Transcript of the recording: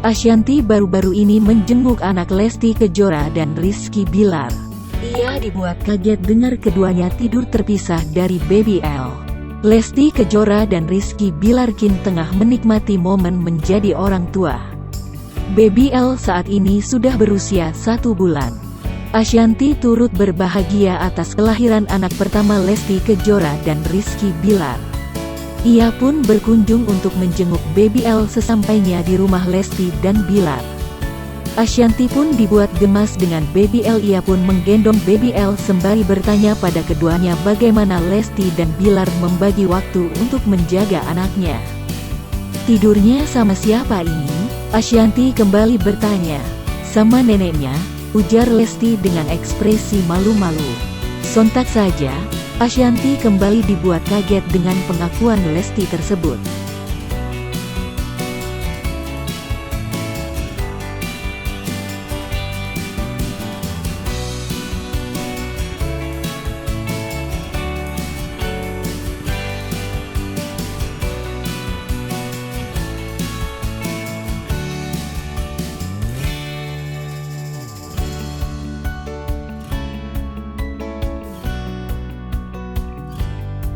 Ashanty baru-baru ini menjenguk anak Lesti Kejora dan Rizky Bilar. Ia dibuat kaget dengar keduanya tidur terpisah dari Baby L. Lesti Kejora dan Rizky Bilar kini tengah menikmati momen menjadi orang tua. Baby L saat ini sudah berusia 1 bulan. Ashanty turut berbahagia atas kelahiran anak pertama Lesti Kejora dan Rizky Bilar. Ia pun berkunjung untuk menjenguk Baby L sesampainya di rumah Lesti dan Bilar. Ashanty pun dibuat gemas dengan Baby L. Ia pun menggendong Baby L sembari bertanya pada keduanya bagaimana Lesti dan Bilar membagi waktu untuk menjaga anaknya. "Tidurnya sama siapa ini?" Ashanty kembali bertanya. "Sama neneknya," ujar Lesti dengan ekspresi malu-malu. Sontak saja, Ashanty kembali dibuat kaget dengan pengakuan Lesti tersebut.